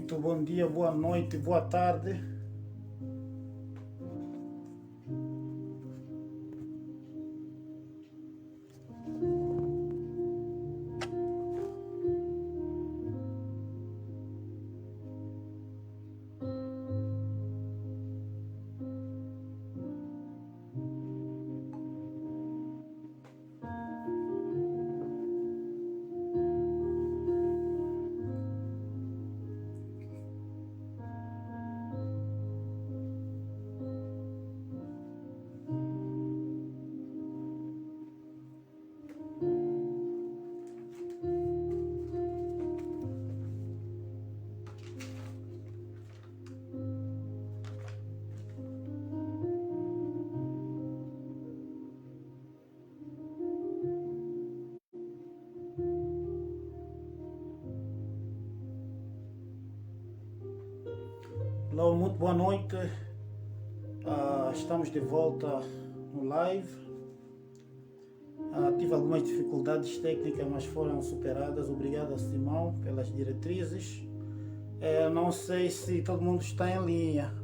Muito bom dia, boa noite, boa tarde. Olá, muito boa noite. Estamos de volta no live. Tive algumas dificuldades técnicas, mas foram superadas. Obrigado a Simão pelas diretrizes. Não sei se todo mundo está em linha.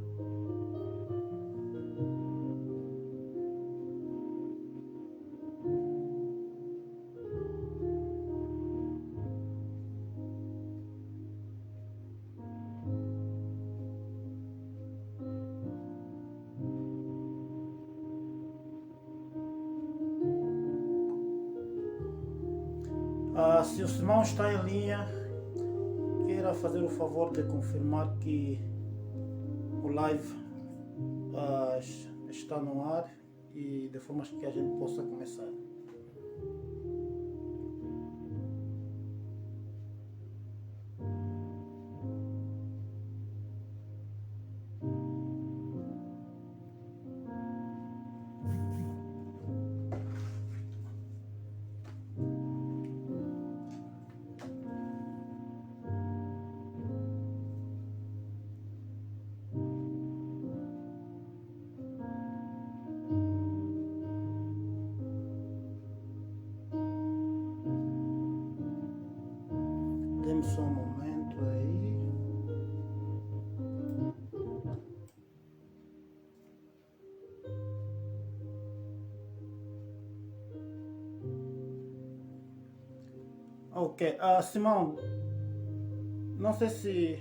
Se o Simão está em linha, queira fazer o favor de confirmar que o live está no ar e de forma que a gente possa começar. Dê-me só um momento aí. Ok, Simão, não sei se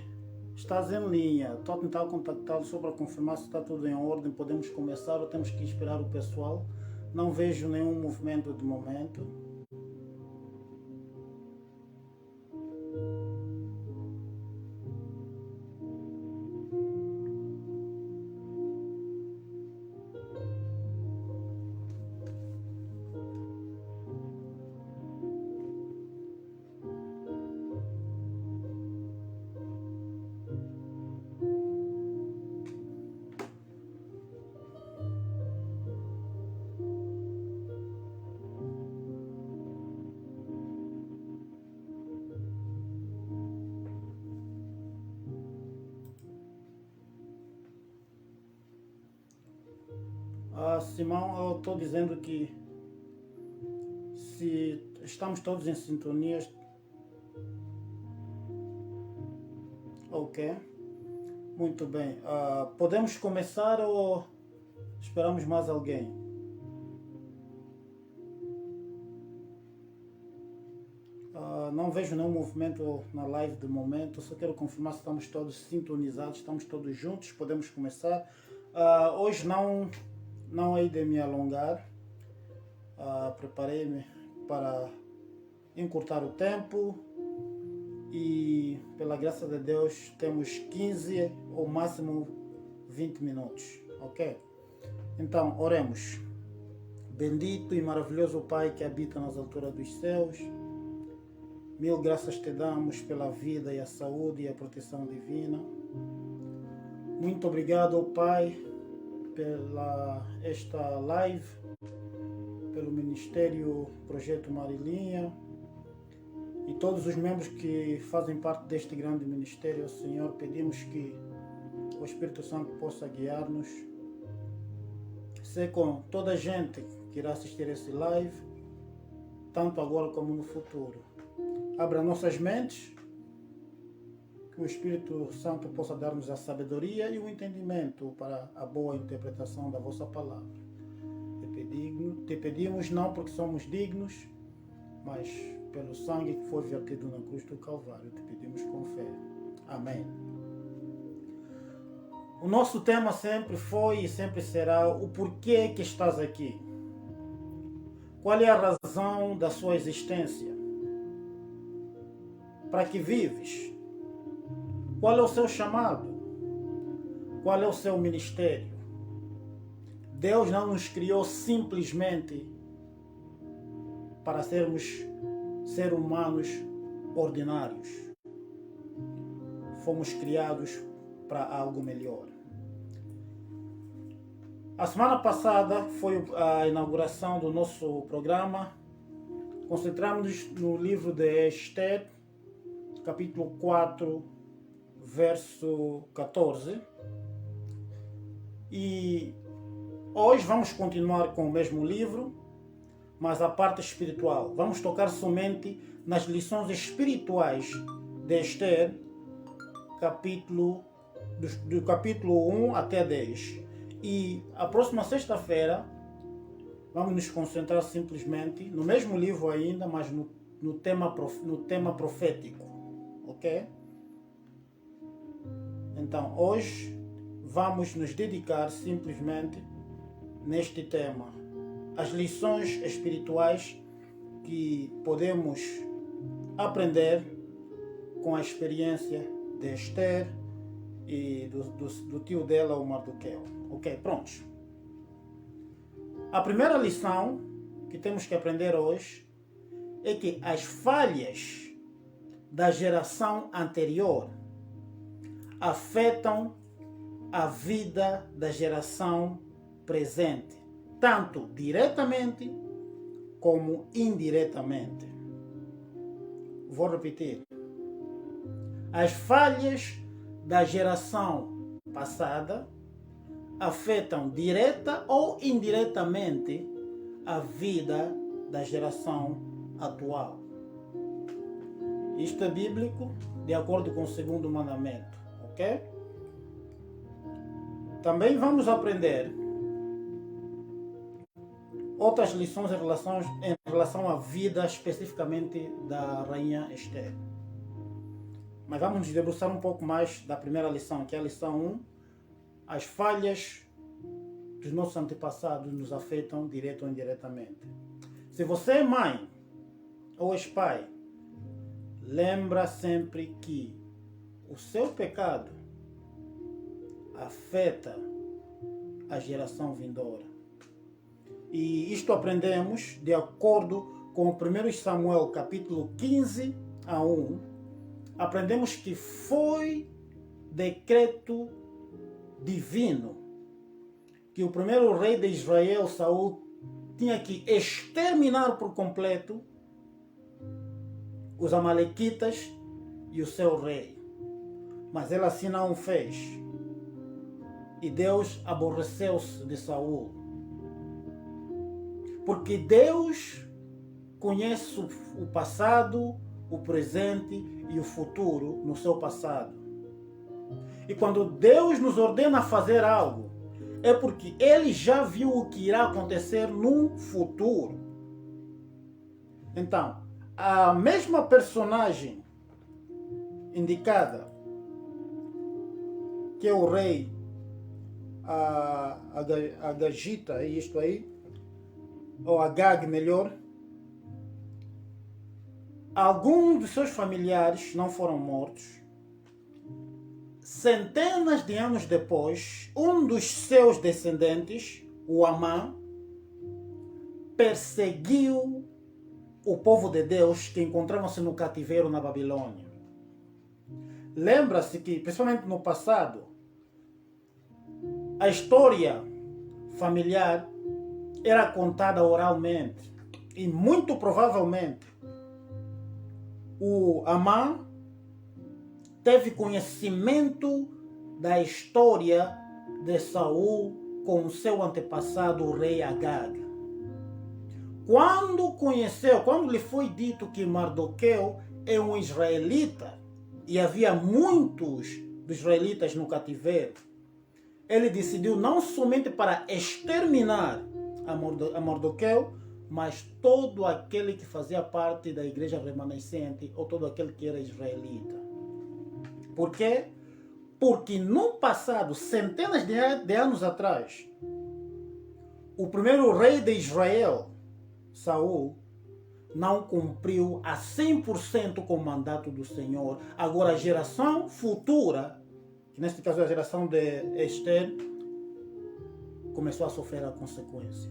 estás em linha. Estou a tentar contactá-lo só para confirmar se está tudo em ordem. Podemos começar ou temos que esperar o pessoal? Não vejo nenhum movimento de momento. Simão, eu estou dizendo que se estamos todos em sintonia. Ok, muito bem. Podemos começar ou esperamos mais alguém? Não vejo nenhum movimento na live de momento. Só quero confirmar se estamos todos sintonizados, estamos todos juntos. Podemos começar. Hoje não hei de me alongar. Preparei-me para encurtar o tempo e, pela graça de Deus, temos 15 ou máximo 20 minutos, ok? Então, oremos. Bendito e maravilhoso Pai que habita nas alturas dos céus, mil graças te damos pela vida e a saúde e a proteção divina. Muito obrigado, Pai, pela esta live, pelo Ministério Projeto Marilinha e todos os membros que fazem parte deste grande ministério. Senhor, pedimos que o Espírito Santo possa guiar-nos. Ser com toda a gente que irá assistir esse live, tanto agora como no futuro. Abra nossas mentes, que o Espírito Santo possa dar-nos a sabedoria e o entendimento para a boa interpretação da vossa palavra. Te pedimos não porque somos dignos, mas pelo sangue que foi vertido na cruz do Calvário. Te pedimos com fé. Amém. O nosso tema sempre foi e sempre será o porquê que estás aqui. Qual é a razão da sua existência? Para que vives? Qual é o seu chamado? Qual é o seu ministério? Deus não nos criou simplesmente para sermos seres humanos ordinários. Fomos criados para algo melhor. A semana passada foi a inauguração do nosso programa. Concentramos-nos no livro de Esther, capítulo 4, verso 14. E hoje vamos continuar com o mesmo livro, mas a parte espiritual. Vamos tocar somente nas lições espirituais de Esther, do capítulo 1 até 10. E a próxima sexta-feira vamos nos concentrar simplesmente no mesmo livro ainda, mas no tema profético. Ok? Então, hoje vamos nos dedicar simplesmente neste tema. As lições espirituais que podemos aprender com a experiência de Esther e do tio dela, o Mardoqueu. Ok, prontos. A primeira lição que temos que aprender hoje é que as falhas da geração anterior afetam a vida da geração presente, tanto diretamente como indiretamente. Vou repetir. As falhas da geração passada afetam direta ou indiretamente a vida da geração atual. Isto é bíblico, de acordo com o segundo mandamento, ok? Também vamos aprender outras lições em relação à vida especificamente da rainha Esther. Mas vamos nos debruçar um pouco mais da primeira lição, que é a lição 1. As falhas dos nossos antepassados nos afetam direto ou indiretamente. Se você é mãe ou és pai, lembra sempre que o seu pecado afeta a geração vindoura. E isto aprendemos de acordo com 1 Samuel capítulo 15 a 1. Aprendemos que foi decreto divino que o primeiro rei de Israel, Saul, tinha que exterminar por completo os amalequitas e o seu rei. Mas ele assim não o fez. E Deus aborreceu-se de Saul. Porque Deus conhece o passado, o presente e o futuro no seu passado. E quando Deus nos ordena fazer algo, é porque Ele já viu o que irá acontecer no futuro. Então, a mesma personagem indicada, que é o rei Agagita, é isto aí, ou Agag melhor, alguns dos seus familiares não foram mortos. Centenas de anos depois, um dos seus descendentes, o Amã, perseguiu o povo de Deus que encontrava-se no cativeiro na Babilônia. Lembra-se que, principalmente no passado, a história familiar era contada oralmente. E muito provavelmente o Amã teve conhecimento da história de Saul com o seu antepassado, o rei Agag. Quando lhe foi dito que Mardoqueu é um israelita, e havia muitos dos israelitas no cativeiro, ele decidiu não somente para exterminar a Mardoqueu, mas todo aquele que fazia parte da igreja remanescente ou todo aquele que era israelita. Por quê? Porque no passado, centenas de anos atrás, o primeiro rei de Israel, Saul, não cumpriu a 100% com o mandato do Senhor. Agora a geração futura, que neste caso é a geração de Esther, começou a sofrer a consequência.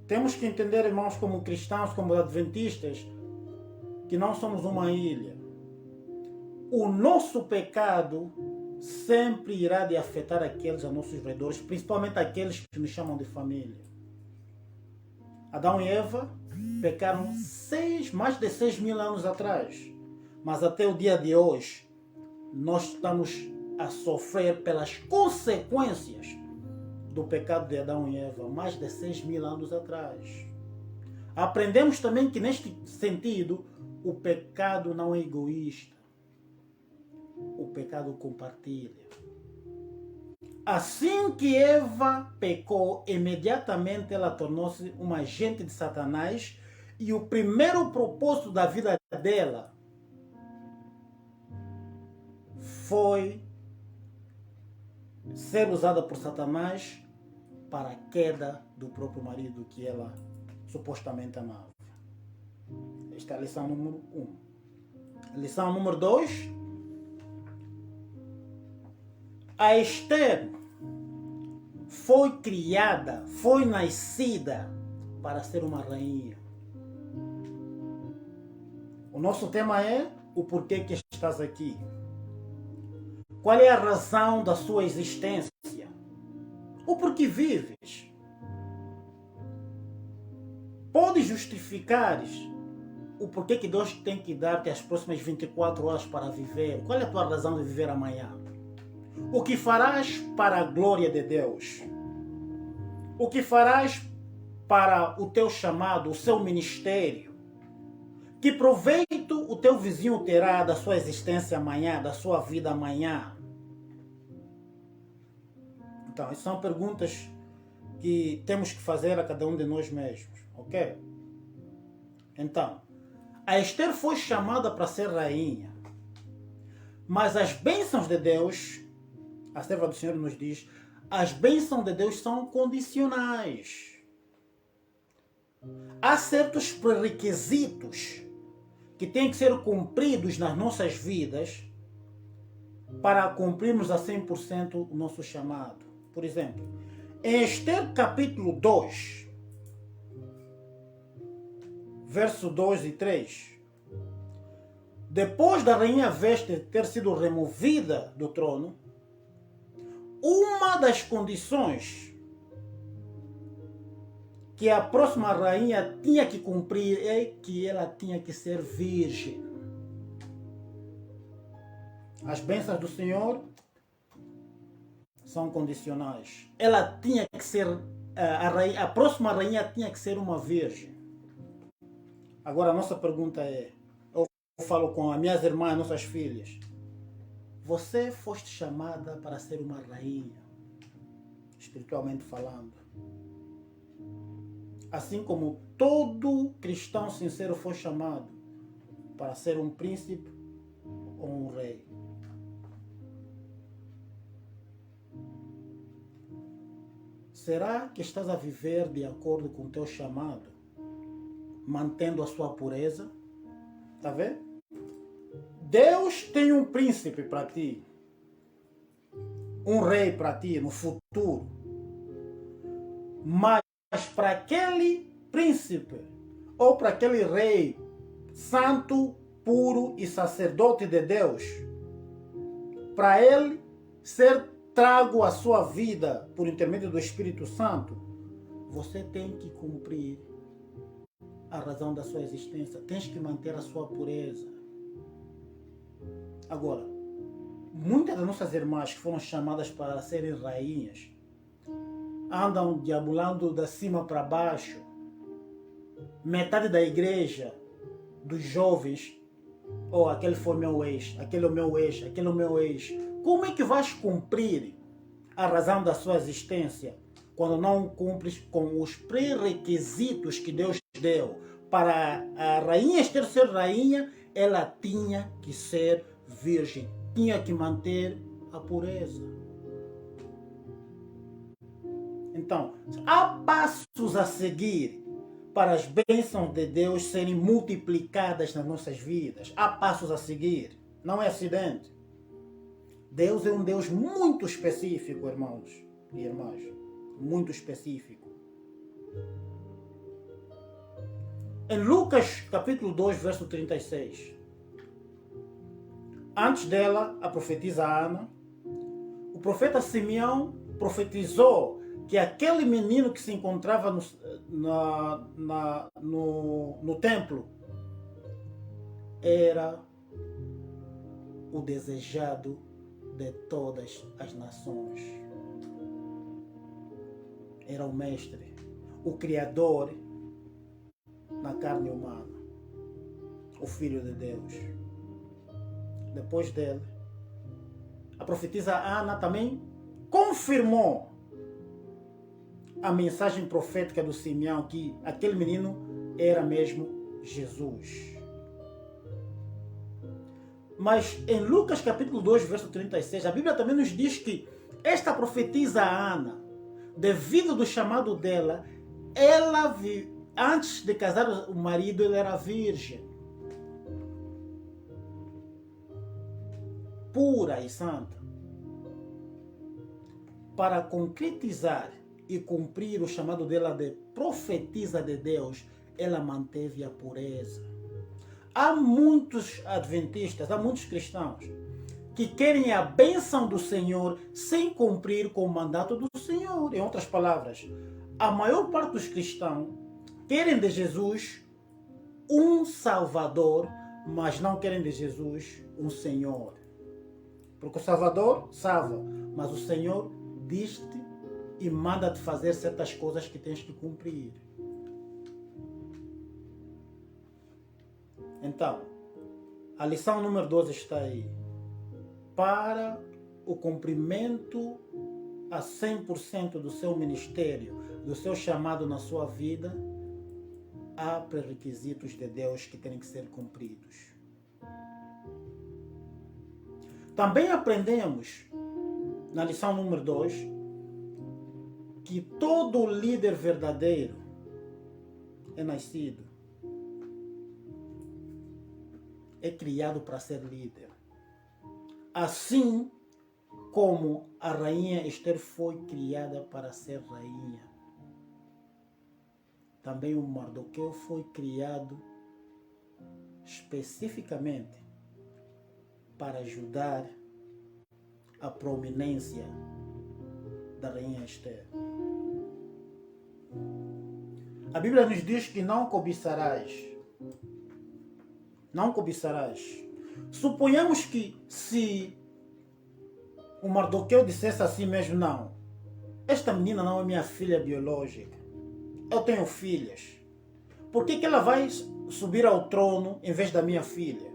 Temos que entender, irmãos, como cristãos, como adventistas, que não somos uma ilha. O nosso pecado sempre irá de afetar aqueles a nossos redores, principalmente aqueles que nos chamam de família. Adão e Eva pecaram mais de 6.000 anos atrás, mas até o dia de hoje nós estamos a sofrer pelas consequências do pecado de Adão e Eva, mais de 6.000 anos atrás. Aprendemos também que neste sentido o pecado não é egoísta, o pecado compartilha. Assim que Eva pecou, imediatamente ela tornou-se uma agente de Satanás, e o primeiro propósito da vida dela foi ser usada por Satanás para a queda do próprio marido que ela supostamente amava. Esta é a lição número 1. Lição número 2. A Esther foi criada, foi nascida para ser uma rainha. O nosso tema é o porquê que estás aqui. Qual é a razão da sua existência? O porquê vives? Pode justificar o porquê que Deus tem que dar-te as próximas 24 horas para viver? Qual é a tua razão de viver amanhã? O que farás para a glória de Deus? O que farás para o teu chamado, o seu ministério? Que proveito o teu vizinho terá da sua existência amanhã, da sua vida amanhã? Então, essas são perguntas que temos que fazer a cada um de nós mesmos, ok? Então, a Esther foi chamada para ser rainha, mas as bênçãos de Deus, a serva do Senhor nos diz, as bênçãos de Deus são condicionais. Há certos pré-requisitos que têm que ser cumpridos nas nossas vidas para cumprirmos a 100% o nosso chamado. Por exemplo, em Esther capítulo 2, verso 2 e 3, depois da rainha Veste ter sido removida do trono, uma das condições que a próxima rainha tinha que cumprir é que ela tinha que ser virgem. As bênçãos do Senhor são condicionais. Ela tinha que ser, a próxima rainha tinha que ser uma virgem. Agora a nossa pergunta é, eu falo com as minhas irmãs, nossas filhas, você foste chamada para ser uma rainha, espiritualmente falando. Assim como todo cristão sincero foi chamado para ser um príncipe ou um rei. Será que estás a viver de acordo com o teu chamado, mantendo a sua pureza? Está vendo? Deus tem um príncipe para ti, um rei para ti no futuro. Mas para aquele príncipe ou para aquele rei santo, puro e sacerdote de Deus, para ele ser trago à sua vida por intermédio do Espírito Santo, você tem que cumprir a razão da sua existência, tens que manter a sua pureza. Agora, muitas das nossas irmãs que foram chamadas para serem rainhas andam diabulando da cima para baixo. Metade da igreja, dos jovens, Oh, aquele foi meu ex, aquele é o meu ex, aquele é o meu ex. Como é que vais cumprir a razão da sua existência quando não cumpres com os pré-requisitos que Deus deu? Para a rainha Esther ser rainha, ela tinha que ser virgem, tinha que manter a pureza. Então, há passos a seguir para as bênçãos de Deus serem multiplicadas nas nossas vidas. Há passos a seguir, não é acidente. Deus é um Deus muito específico, irmãos e irmãs. Muito específico. Em Lucas capítulo 2, verso 36. Antes dela, a profetisa Ana, o profeta Simeão profetizou que aquele menino que se encontrava no templo era o desejado de todas as nações. Era o mestre, o criador na carne humana, o Filho de Deus. Depois dele, a profetisa Ana também confirmou a mensagem profética do Simeão que aquele menino era mesmo Jesus. Mas em Lucas capítulo 2, verso 36, a Bíblia também nos diz que esta profetisa Ana, devido do chamado dela, ela antes de casar o marido, ela era virgem, pura e santa. Para concretizar e cumprir o chamado dela de profetisa de Deus, ela manteve a pureza. Há muitos adventistas, há muitos cristãos que querem a bênção do Senhor sem cumprir com o mandato do Senhor. Em outras palavras, a maior parte dos cristãos querem de Jesus um Salvador, mas não querem de Jesus um Senhor. Porque o Salvador salva, mas o Senhor diz-te e manda-te fazer certas coisas que tens que cumprir. Então, a lição número 12 está aí. Para o cumprimento a 100% do seu ministério, do seu chamado na sua vida, há pré-requisitos de Deus que têm que ser cumpridos. Também aprendemos, na lição número 2, que todo líder verdadeiro é nascido, é criado para ser líder. Assim como a rainha Esther foi criada para ser rainha, também o Mardoqueu foi criado especificamente para ajudar a proeminência da rainha Esther. A Bíblia nos diz que não cobiçarás. Não cobiçarás. Suponhamos que se o Mardoqueu dissesse assim mesmo, não, esta menina não é minha filha biológica, eu tenho filhas, por que ela vai subir ao trono em vez da minha filha?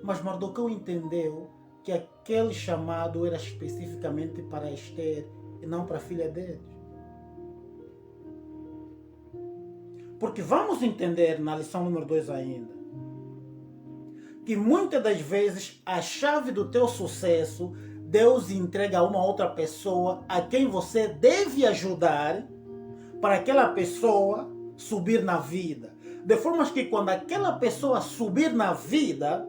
Mas Mardoqueu entendeu que aquele chamado era especificamente para Esther e não para a filha dele. Porque vamos entender na lição número 2 ainda, que muitas das vezes a chave do teu sucesso Deus entrega a uma outra pessoa a quem você deve ajudar para aquela pessoa subir na vida. De forma que quando aquela pessoa subir na vida,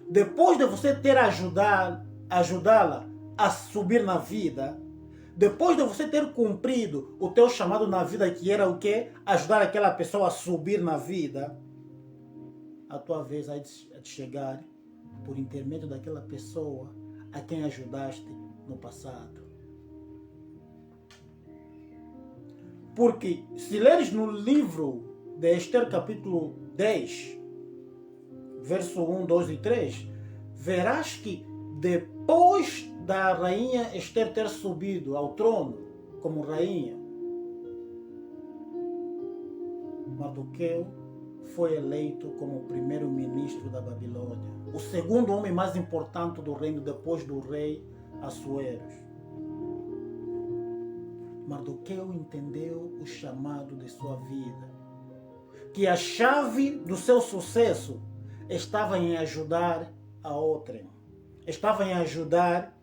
depois de você ter ajudá-la a subir na vida, depois de você ter cumprido o teu chamado na vida, que era o quê? Ajudar aquela pessoa a subir na vida, a tua vez há de chegar por intermédio daquela pessoa a quem ajudaste no passado. Porque se leres no livro de Esther capítulo 10, verso 1, 2 e 3, verás que depois da rainha Esther ter subido ao trono como rainha, Mardoqueu foi eleito como primeiro-ministro da Babilônia, o segundo homem mais importante do reino depois do rei Assuero. Mardoqueu entendeu o chamado de sua vida, que a chave do seu sucesso estava em ajudar a outrem, estava em ajudar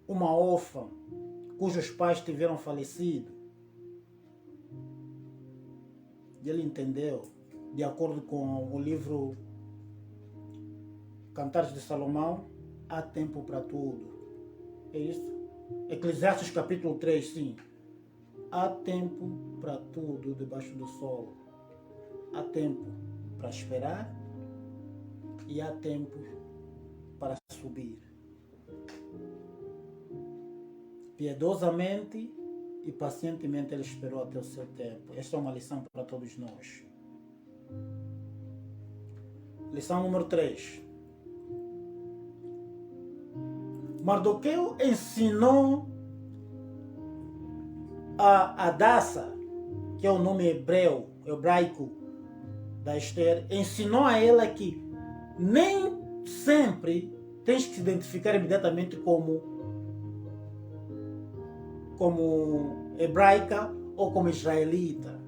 uma órfã cujos pais tiveram falecido. E ele entendeu, de acordo com o livro Cantares de Salomão, há tempo para tudo. É isso? Eclesiastes capítulo 3, sim. Há tempo para tudo debaixo do sol. Há tempo para esperar e há tempo para subir. Piedosamente e pacientemente ele esperou até o seu tempo. Esta é uma lição para todos nós. Lição número 3. Mardoqueu ensinou a Hadassa, que é o nome hebraico da Esther, ensinou a ela que nem sempre tens que se identificar imediatamente como hebraica ou como israelita.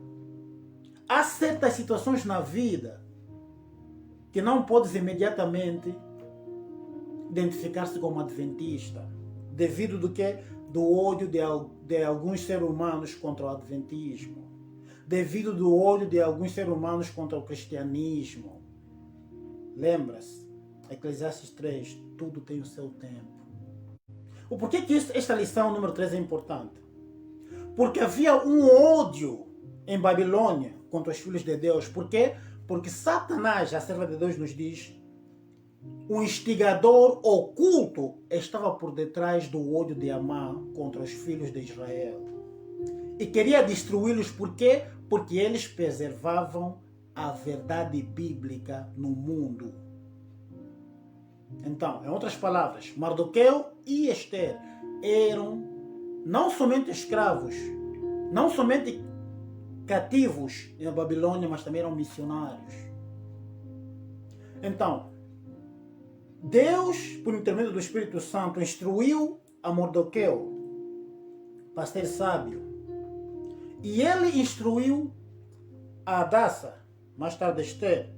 Há certas situações na vida que não podes imediatamente identificar-se como adventista, devido do ódio de alguns seres humanos contra o adventismo, devido do ódio de alguns seres humanos contra o cristianismo. Lembra-se, Eclesiastes 3, tudo tem o seu tempo. O porquê que esta lição número 3 é importante? Porque havia um ódio em Babilônia contra os filhos de Deus. Por quê? Porque Satanás, a serva de Deus, nos diz, um instigador oculto estava por detrás do ódio de Amã contra os filhos de Israel. E queria destruí-los por quê? Porque eles preservavam a verdade bíblica no mundo. Então, em outras palavras, Mardoqueu e Esther eram não somente escravos, não somente cativos na Babilônia, mas também eram missionários. Então, Deus, por intermédio do Espírito Santo, instruiu a Mardoqueu para ser sábio. E ele instruiu a Hadassa, mais tarde Esther,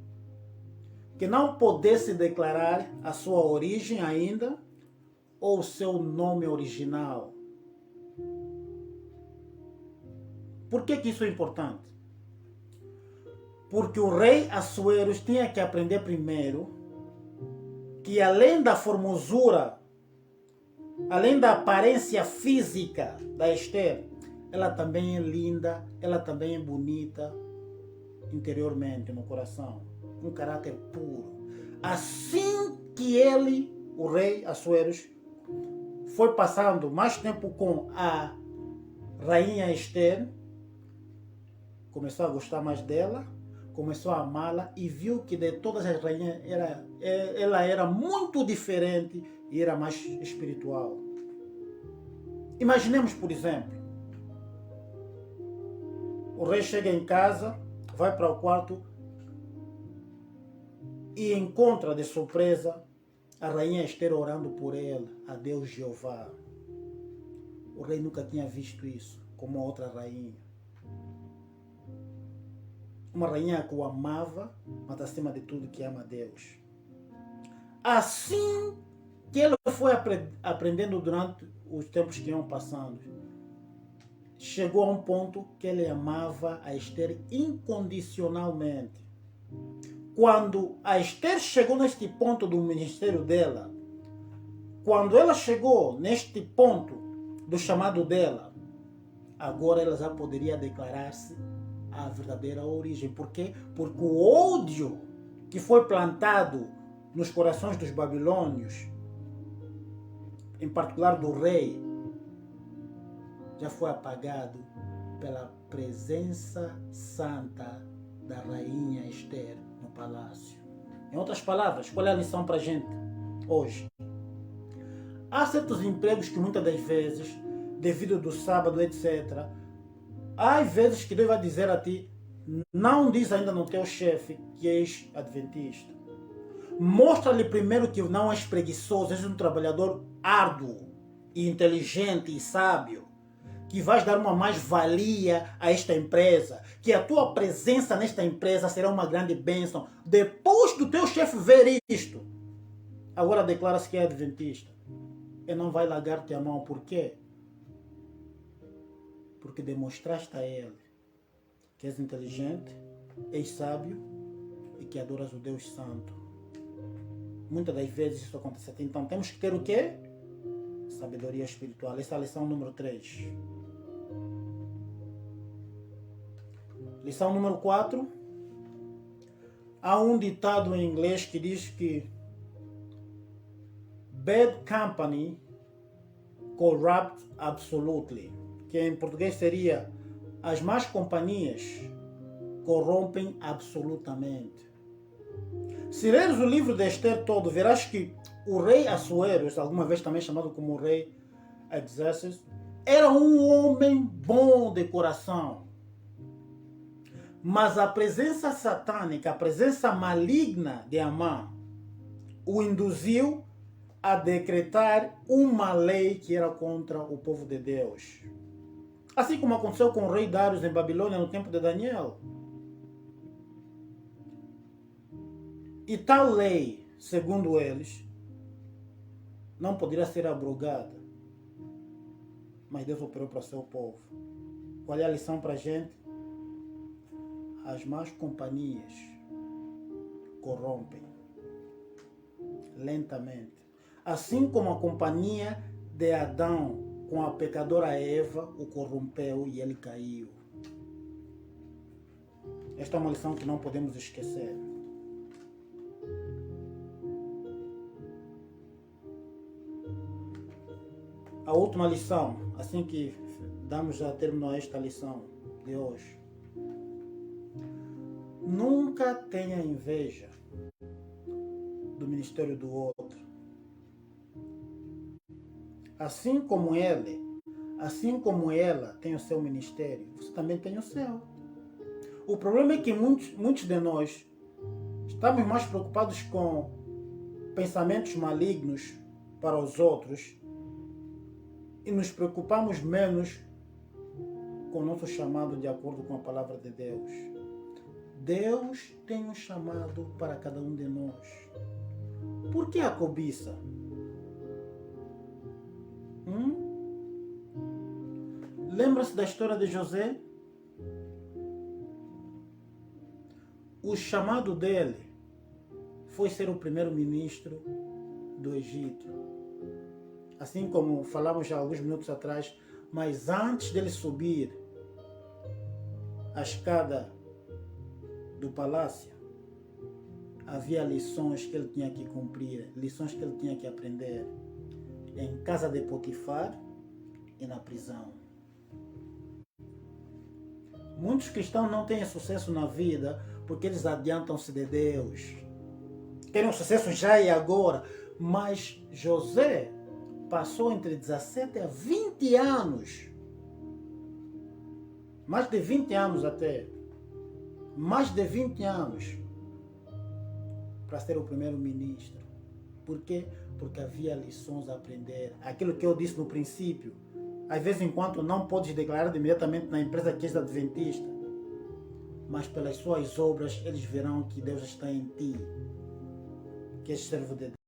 que não pudesse declarar a sua origem ainda ou o seu nome original. Por que isso é importante? Porque o rei Assuero tinha que aprender primeiro que além da formosura, além da aparência física da Esther, ela também é linda, ela também é bonita interiormente, no coração. Um caráter puro. Assim que ele, o rei Assuero, foi passando mais tempo com a rainha Esther, começou a gostar mais dela, começou a amá-la e viu que de todas as rainhas ela era muito diferente e era mais espiritual. Imaginemos, por exemplo, o rei chega em casa, vai para o quarto e encontra de surpresa a rainha Esther orando por ele, a Deus Jeová. O rei nunca tinha visto isso como outra rainha. Uma rainha que o amava, mas acima de tudo que ama a Deus. Assim que ele foi aprendendo durante os tempos que iam passando, chegou a um ponto que ele amava a Esther incondicionalmente. Quando a Esther chegou neste ponto do ministério dela, quando ela chegou neste ponto do chamado dela, agora ela já poderia declarar-se a verdadeira origem. Por quê? Porque o ódio que foi plantado nos corações dos babilônios, em particular do rei, já foi apagado pela presença santa da rainha Esther no palácio. Em outras palavras, qual é a lição para a gente hoje? Há certos empregos que muitas das vezes, devido do sábado, etc., há vezes que Deus vai dizer a ti, Não diz ainda no teu chefe que és adventista. Mostra-lhe primeiro que não és preguiçoso, és um trabalhador árduo, e inteligente e sábio, que vais dar uma mais-valia a esta empresa, que a tua presença nesta empresa será uma grande bênção. Depois do teu chefe ver isto, agora declara-se que é adventista. E não vai largar-te a mão. Por quê? Porque demonstraste a ele que és inteligente, és sábio e que adoras o Deus Santo. Muitas das vezes isso acontece assim. Então temos que ter o quê? Sabedoria espiritual. Essa é a lição número 3. Lição número 4. Há um ditado em inglês que diz que bad company corrupt absolutely. Que em português seria as más companhias corrompem absolutamente. Se leres o livro de Esther todo, verás que o rei Assuero, alguma vez também chamado como rei Xerxes, era um homem bom de coração. Mas a presença satânica, a presença maligna de Amã, o induziu a decretar uma lei que era contra o povo de Deus. Assim como aconteceu com o rei Dários em Babilônia no tempo de Daniel. E tal lei, segundo eles, não poderia ser abrogada. Mas Deus operou para o seu povo. Qual é a lição para a gente? As más companhias corrompem lentamente. Assim como a companhia de Adão com a pecadora Eva o corrompeu e ele caiu. Esta é uma lição que não podemos esquecer. A última lição, assim que damos já termo a esta lição de hoje. Nunca tenha inveja do ministério do outro. Assim como ele, assim como ela tem o seu ministério, você também tem o seu. O problema é que muitos de nós estamos mais preocupados com pensamentos malignos para os outros e nos preocupamos menos com o nosso chamado de acordo com a palavra de Deus. Deus tem um chamado para cada um de nós. Por que a cobiça? Lembra-se da história de José? O chamado dele foi ser o primeiro-ministro do Egito. Assim como falamos já alguns minutos atrás, mas antes dele subir a escada do palácio, havia lições que ele tinha que cumprir, lições que ele tinha que aprender em casa de Potifar e na prisão. Muitos cristãos não têm sucesso na vida porque eles adiantam-se de Deus. Querem um sucesso já e agora. Mas José passou entre 17 a 20 anos. Mais de 20 anos até. Mais de 20 anos para ser o primeiro-ministro. Por quê? Porque havia lições a aprender. Aquilo que eu disse no princípio. Às vezes, enquanto não podes declarar imediatamente na empresa que és adventista, mas pelas suas obras eles verão que Deus está em ti, que és servo de Deus.